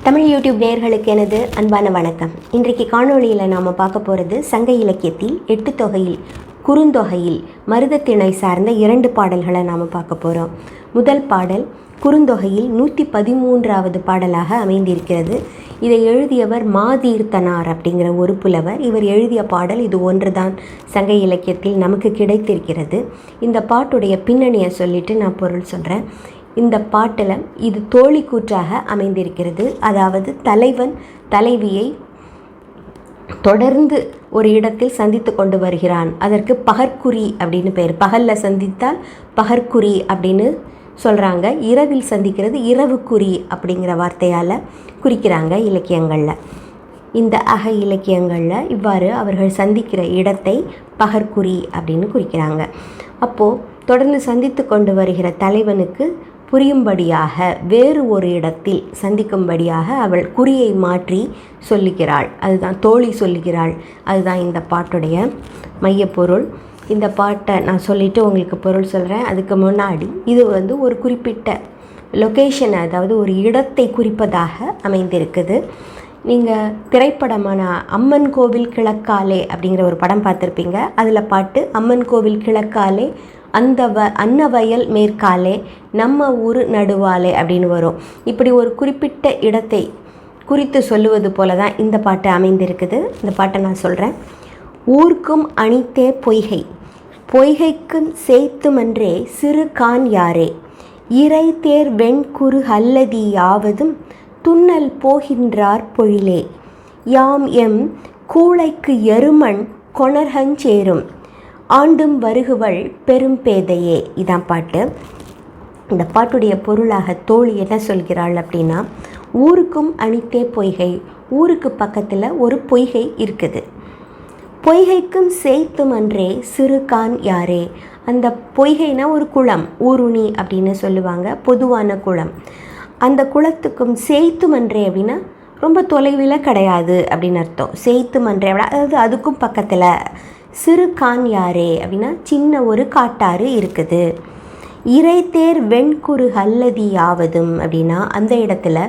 Tamil YouTube நேயர்களுக்கு எனது அன்பான வணக்கம். இன்றைக்கு காணொளியில் நாம் பார்க்க போகிறது சங்க இலக்கியத்தில் 8 தொகையில் குறுந்தொகையில் மருதத்திணை சார்ந்த 2 பாடல்களை நாம் பார்க்க போகிறோம். முதல் பாடல் குறுந்தொகையில் 113வது பாடலாக அமைந்திருக்கிறது. இதை எழுதியவர் மாதீர்த்தனார் அப்படிங்கிற ஒரு புலவர். இவர் எழுதிய பாடல் இது ஒன்றுதான் சங்க இலக்கியத்தில் நமக்கு கிடைத்திருக்கிறது. இந்த பாட்டுடைய பின்னணியை சொல்லிட்டு நான் பொருள் சொல்கிறேன். இந்த பாட்டில் இது தோழி கூற்றாக அமைந்திருக்கிறது. அதாவது தலைவன் தலைவியை தொடர்ந்து ஒரு இடத்தில் சந்தித்து கொண்டு வருகிறான். அதற்கு பகற்குறி அப்படின்னு பேர். பகலில் சந்தித்தால் பகற்குறி அப்படின்னு சொல்கிறாங்க. இரவில் சந்திக்கிறது இரவுக்குறி அப்படிங்கிற வார்த்தையால் குறிக்கிறாங்க இலக்கியங்களில். இந்த இலக்கியங்களில் இவ்வாறு அவர்கள் சந்திக்கிற இடத்தை பகற்குறி அப்படின்னு குறிக்கிறாங்க. அப்போது தொடர்ந்து சந்தித்து கொண்டு வருகிற தலைவனுக்கு புரியும்படியாக வேறு ஒரு இடத்தில் சந்திக்கும்படியாக அவள் குறியை மாற்றி சொல்லுகிறாள். அதுதான் தோழி சொல்லுகிறாள். அதுதான் இந்த பாட்டுடைய மையப்பொருள். இந்த பாட்டை நான் சொல்லிவிட்டு உங்களுக்கு பொருள் சொல்கிறேன். அதுக்கு முன்னாடி இது ஒரு குறிப்பிட்ட லொக்கேஷனை, அதாவது ஒரு இடத்தை குறிப்பதாக அமைந்திருக்குது. நீங்கள் திரைப்படமான அம்மன் கோவில் கிழக்காலே அப்படிங்கிற ஒரு படம் பார்த்துருப்பீங்க. அதில் பாட்டு அம்மன் கோவில் கிழக்காலே அன்னவயல் மேற்காலே நம்ம ஊர் நடுவாலே அப்படின்னு வரும். இப்படி ஒரு குறிப்பிட்ட இடத்தை குறித்து சொல்லுவது போல தான் இந்த பாட்டு அமைந்திருக்குது. இந்த பாட்டை நான் சொல்கிறேன். ஊர்க்கும் அணித்தே பொய்கை, பொய்கைக்கும் சேத்துமன்றே சிறு கான் யாரே, இறை தேர் வெண்குறு அல்லதி யாவதும் துன்னல் போகின்றார் பொழிலே, யாம் எம் கூளைக்கு எருமண் கொணர்கஞ்சேரும் ஆண்டும் வருகுவள் பெரும் பேதையே. இதான் பாட்டு. இந்த பாட்டுடைய பொருளாக தோழி என்ன சொல்கிறாள் அப்படின்னா, ஊருக்கும் அணித்தே பொய்கை, ஊருக்கு பக்கத்தில் ஒரு பொய்கை இருக்குது. பொய்கைக்கும் சேத்தும் அன்றே சிறு கான் யாரே. அந்த பொய்கைனா ஒரு குளம், ஊருணி அப்படின்னு சொல்லுவாங்க, பொதுவான குளம். அந்த குளத்துக்கும் சேத்தும் அன்றே அப்படின்னா ரொம்ப தொலைவில் கிடையாது அப்படின்னு அர்த்தம். சேத்தும் அன்றே அதாவது அதுக்கும் பக்கத்தில். சிறு கான் யாரே அப்படின்னா சின்ன ஒரு காட்டாறு இருக்குது. இறை தேர் வெண்குறு அல்லதி யாவதும் அப்படின்னா அந்த இடத்துல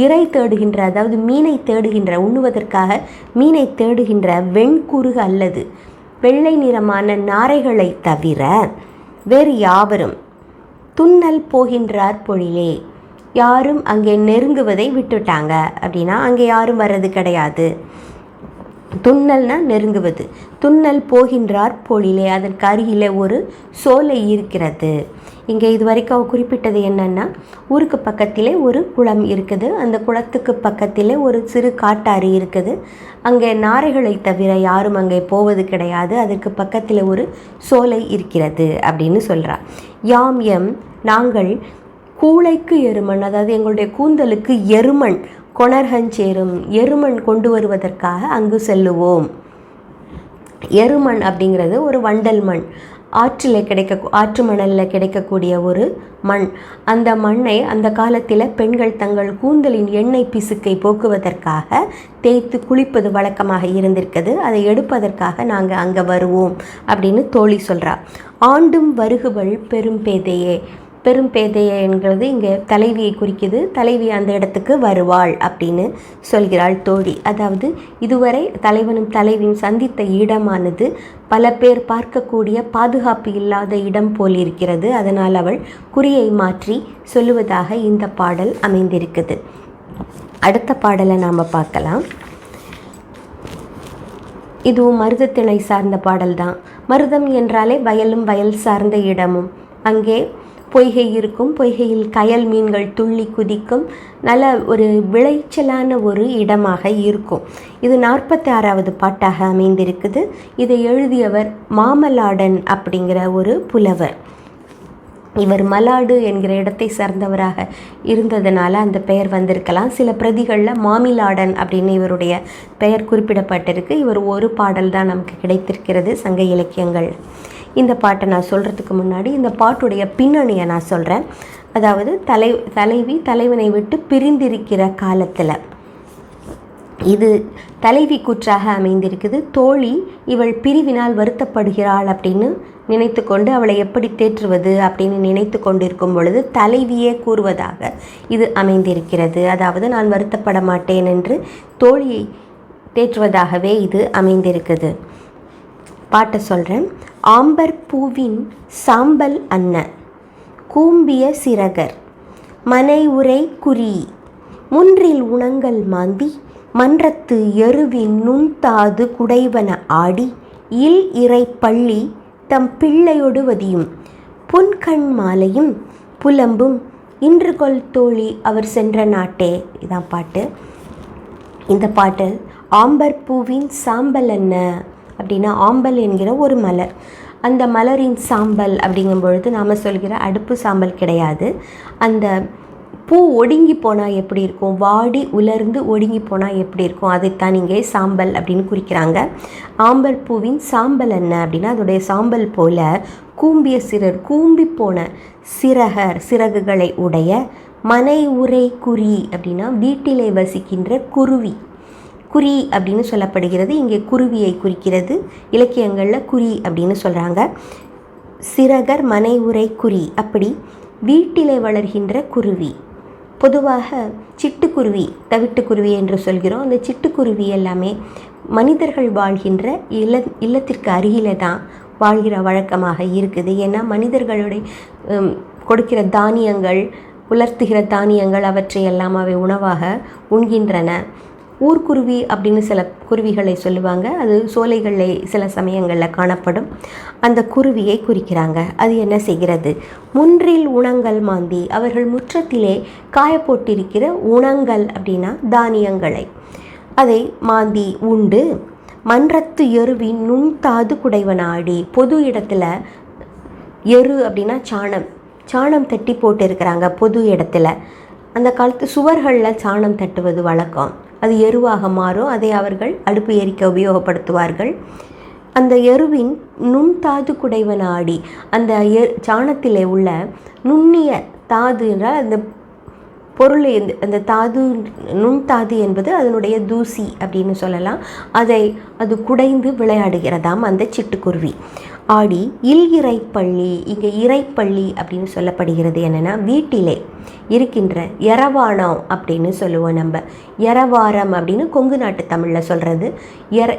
இறை தேடுகின்ற, அதாவது மீனை தேடுகின்ற, உண்ணுவதற்காக மீனை தேடுகின்ற வெண்குறு அல்லது வெள்ளை நிறமான நாரைகளை தவிர வேறு யாவரும் துன்னல் போகின்றார் பொழிலே, யாரும் அங்கே நெருங்குவதை விட்டுட்டாங்க அப்படின்னா அங்கே யாரும் வர்றது கிடையாது. துன்னல்னா நெருங்குவது. துன்னல் போகின்றார் பொழிலே, அதற்கு அருகிலே ஒரு சோலை இருக்கிறது. இங்கே இது வரைக்கும் அவர் குறிப்பிட்டது என்னென்னா, ஊருக்கு பக்கத்திலே ஒரு குளம் இருக்குது, அந்த குளத்துக்கு பக்கத்திலே ஒரு சிறு காட்டாறு இருக்குது, அங்கே நாரைகளை தவிர யாரும் அங்கே போவது கிடையாது, அதற்கு பக்கத்தில் ஒரு சோலை இருக்கிறது அப்படின்னு சொல்கிறார். யாம் எம் நாங்கள் கூளைக்கு எருமண், அதாவது எங்களுடைய கூந்தலுக்கு எருமண் கொணர்கஞ்சேரும் எருமண் கொண்டு வருவதற்காக அங்கு செல்லுவோம். எருமண் அப்படிங்கிறது ஒரு வண்டல் மண், ஆற்று மணலில் கிடைக்கக்கூடிய ஒரு மண். அந்த மண்ணை அந்த காலத்தில் பெண்கள் தங்கள் கூந்தலின் எண்ணெய் பிசுக்கை போக்குவதற்காக தேய்த்து குளிப்பது வழக்கமாக இருந்திருக்குது. அதை எடுப்பதற்காக நாங்கள் அங்கே வருவோம் அப்படின்னு தோழி சொல்கிறா. ஆண்டும் வருகுவள் பெரும் பேதையே. பெரும் பேதையை என்கிறது இங்கே தலைவியை குறிக்குது. தலைவி அந்த இடத்துக்கு வருவாள் அப்படின்னு சொல்கிறாள் தோழி. அதாவது இதுவரை தலைவனும் தலைவியும் சந்தித்த இடமானது பல பேர் பார்க்கக்கூடிய பாதுகாப்பு இல்லாத இடம் போல் இருக்கிறது. அதனால் அவள் குறியை மாற்றி சொல்லுவதாக இந்த பாடல் அமைந்திருக்குது. அடுத்த பாடலை நாம் பார்க்கலாம். இதுவும் மருதத்திணை சார்ந்த பாடல் தான். மருதம் என்றாலே வயலும் வயல் சார்ந்த இடமும். அங்கே பொய்கை இருக்கும். பொய்கையில் கயல் மீன்கள் துள்ளி குதிக்கும். நல்ல ஒரு விளைச்சலான ஒரு இடமாக இருக்கும். இது 46வது பாட்டாக அமைந்திருக்குது. இதை எழுதியவர் மாமலாடன் அப்படிங்கிற ஒரு புலவர். இவர் மலாடு என்கிற இடத்தை சார்ந்தவராக இருந்ததுனால அந்த பெயர் வந்திருக்கலாம். சில பிரதிகளில் மாமிலாடன் அப்படின்னு இவருடைய பெயர் குறிப்பிடப்பட்டிருக்கு. இவர் ஒரு பாடல் தான் நமக்கு கிடைத்திருக்கிறது சங்க இலக்கியங்கள். இந்த பாட்டை நான் சொல்கிறதுக்கு முன்னாடி இந்த பாட்டுடைய பின்னணியை நான் சொல்கிறேன். அதாவது தலைவி தலைவனை விட்டு பிரிந்திருக்கிற காலத்தில் இது தலைவி கூற்றாக அமைந்திருக்குது. தோழி இவள் பிரிவினால் வருத்தப்படுகிறாள் அப்படின்னு நினைத்து கொண்டு அவளை எப்படி தேற்றுவது அப்படின்னு நினைத்து கொண்டிருக்கும் பொழுது தலைவியே கூறுவதாக இது அமைந்திருக்கிறது. அதாவது நான் வருத்தப்பட மாட்டேன் என்று தோழியை தேற்றுவதாகவே இது அமைந்திருக்குது. பாட்டை சொல்கிறேன். ஆம்பர் பூவின் சாம்பல் அன்ன கூம்பிய சிறகர் மனை உரை குறி முன்றில் உணங்கள் மாந்தி மன்றத்து எருவின் நுண்தாது குடைவன ஆடி இல் இறை பள்ளி தம் பிள்ளையொடு வதியும் புன்கண் மாலையும் புலம்பும் இன்று கொல் தோழி அவர் சென்ற நாட்டே. இதான் பாட்டு. இந்த பாட்டு ஆம்பர் பூவின் சாம்பல் என்ன அப்படின்னா, ஆம்பல் என்கிற ஒரு மலர். அந்த மலரின் சாம்பல் அப்படிங்கும் பொழுது நாம் சொல்கிற அடுப்பு சாம்பல் கிடையாது. அந்த பூ ஒடுங்கி போனால் எப்படி இருக்கும், வாடி உலர்ந்து ஒடுங்கி போனால் எப்படி இருக்கும், அதைத்தான் இங்கே சாம்பல் அப்படின்னு குறிக்கிறாங்க. ஆம்பல் பூவின் சாம்பல் என்ன அப்படின்னா, அதோடைய சாம்பல் போல கூம்பிய சிறர் கூம்பி போன சிறகுகளை உடைய மனை உரை குறி அப்படின்னா வீட்டிலே வசிக்கின்ற குருவி. குறி அப்படின்னு சொல்லப்படுகிறது. இங்கே குருவியை குறிக்கிறது. இலக்கியங்களில் குறி அப்படின்னு சொல்கிறாங்க. சிறகர் மனை உரை குறி, அப்படி வீட்டிலே வளர்கின்ற குருவி. பொதுவாக சிட்டுக்குருவி, தவிட்டுக்குருவி என்று சொல்கிறோம். அந்த சிட்டுக்குருவி எல்லாமே மனிதர்கள் வாழ்கின்ற இல்லத்திற்கு அருகிலே தான் வாழ்கிற வழக்கமாக இருக்குது. ஏன்னா மனிதர்களுடைய கொடுக்கிற தானியங்கள், உலர்த்துகிற தானியங்கள் அவற்றையெல்லாம் அவை உணவாக உண்கின்றன. ஊர்க்குருவி அப்படின்னு சில குருவிகளை சொல்லுவாங்க. அது சோலைகளில் சில சமயங்களில் காணப்படும். அந்த குருவியை குறிக்கிறாங்க. அது என்ன செய்கிறது? முன்றில் உணங்கள் மாந்தி, அவர்கள் முற்றத்திலே காயப்போட்டிருக்கிற உணங்கள் அப்படின்னா தானியங்களை, அதை மாந்தி உண்டு மன்றத்து எருவின் நுண்தாது குடைவனாடி, பொது இடத்துல எரு அப்படின்னா சாணம் தட்டி போட்டு இருக்கிறாங்க பொது இடத்துல. அந்த காலத்து சுவர்களில் சாணம் தட்டுவது வழக்கம். அது எருவாக மாறும். அதை அவர்கள் அடுப்பு எரிக்க உபயோகப்படுத்துவார்கள். அந்த எருவின் நுண்தாது குடைவனாடி, அந்த சாணத்திலே உள்ள நுண்ணிய தாது என்றால் அந்த பொருள், அந்த தாது நுண்தாது என்பது அதனுடைய தூசி அப்படின்னு சொல்லலாம். அது குடைந்து விளையாடுகிறதாம் அந்த சிட்டுக்குருவி. ஆடி இல் இறைப்பள்ளி, இங்கே இறைப்பள்ளி அப்படின்னு சொல்லப்படுகிறது. என்னென்னா வீட்டிலே இருக்கின்ற எரவானம் அப்படின்னு சொல்லுவோம் நம்ம. எரவாரம் அப்படின்னு கொங்கு நாட்டு தமிழில் சொல்கிறது.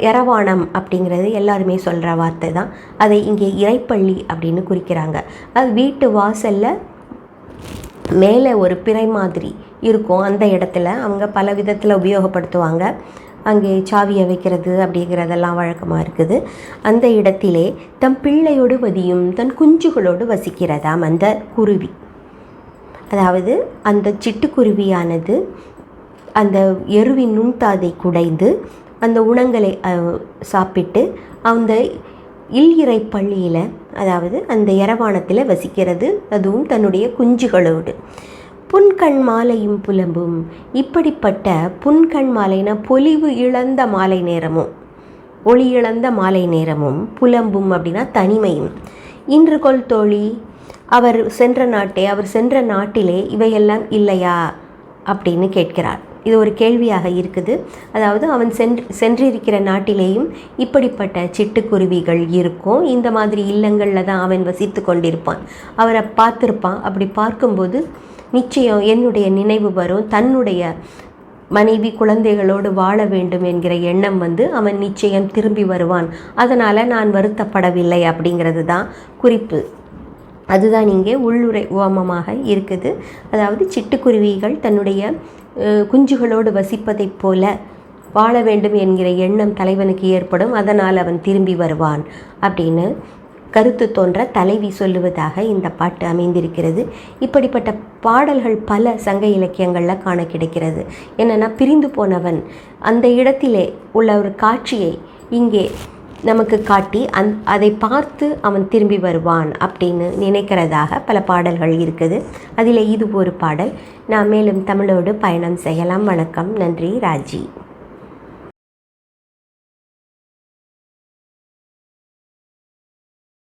எரவானம் அப்படிங்கிறது எல்லாருமே சொல்கிற வார்த்தை தான். அதை இங்கே இறைப்பள்ளி அப்படின்னு குறிக்கிறாங்க. அது வீட்டு வாசலில் மேலே ஒரு பிறை மாதிரி இருக்கும். அந்த இடத்துல அவங்க பல விதத்தில் உபயோகப்படுத்துவாங்க. அங்கே சாவியை வைக்கிறது அப்படிங்கிறதெல்லாம் வழக்கமாக இருக்குது. அந்த இடத்திலே தம் பிள்ளையோடு வதியும், தன் குஞ்சுகளோடு வசிக்கிறதாம் அந்த குருவி. அதாவது அந்த சிட்டுக்குருவியானது அந்த எருவின் நுண்தாதை குடைந்து அந்த உணங்களை சாப்பிட்டு அந்த இல்இறை பள்ளியில், அதாவது அந்த எரவானத்தில் வசிக்கிறது. அதுவும் தன்னுடைய குஞ்சுகளோடு. புன்கண் மாலையும் புலம்பும், இப்படிப்பட்ட புன்கண் மாலைனா பொலிவு இழந்த மாலை நேரமும் ஒளி இழந்த மாலை நேரமும், புலம்பும் அப்படின்னா தனிமையும். இன்று கொல் தோழி அவர் சென்ற நாட்டிலே இவையெல்லாம் இல்லையா அப்படின்னு கேட்கிறார். இது ஒரு கேள்வியாக இருக்குது. அதாவது அவன் சென்றிருக்கிற நாட்டிலேயும் இப்படிப்பட்ட சிட்டுக்குருவிகள் இருக்கும். இந்த மாதிரி இல்லங்களில் தான் அவன் வசித்து கொண்டிருப்பான். அவரை பார்த்துருப்பான். அப்படி பார்க்கும்போது நிச்சயம் என்னுடைய நினைவு வரும். தன்னுடைய மனைவி குழந்தைகளோடு வாழ வேண்டும் என்கிற எண்ணம் அவன் நிச்சயம் திரும்பி வருவான். அதனால் நான் வருத்தப்படவில்லை அப்படிங்கிறது தான் குறிப்பு. அதுதான் இங்கே உள்ளுரை உவமமாக இருக்குது. அதாவது சிட்டுக்குருவிகள் தன்னுடைய குஞ்சுகளோடு வசிப்பதைப் போல வாழ வேண்டும் என்கிற எண்ணம் தலைவனுக்கு ஏற்படும். அதனால் அவன் திரும்பி வருவான் அப்படின்னு கருத்து தோன்ற தலைவி சொல்லுவதாக இந்த பாட்டு அமைந்திருக்கிறது. இப்படிப்பட்ட பாடல்கள் பல சங்க இலக்கியங்களில் காண கிடைக்கிறது. என்னென்னா, பிரிந்து போனவன் அந்த இடத்திலே உள்ள ஒரு காட்சியை இங்கே நமக்கு காட்டி அதை பார்த்து அவன் திரும்பி வருவான் அப்படின்னு நினைக்கிறதாக பல பாடல்கள் இருக்குது. அதில் இது ஒரு பாடல். நான் மேலும் தமிழோடு பயணம் செய்யலாம். வணக்கம். நன்றி. ராஜி.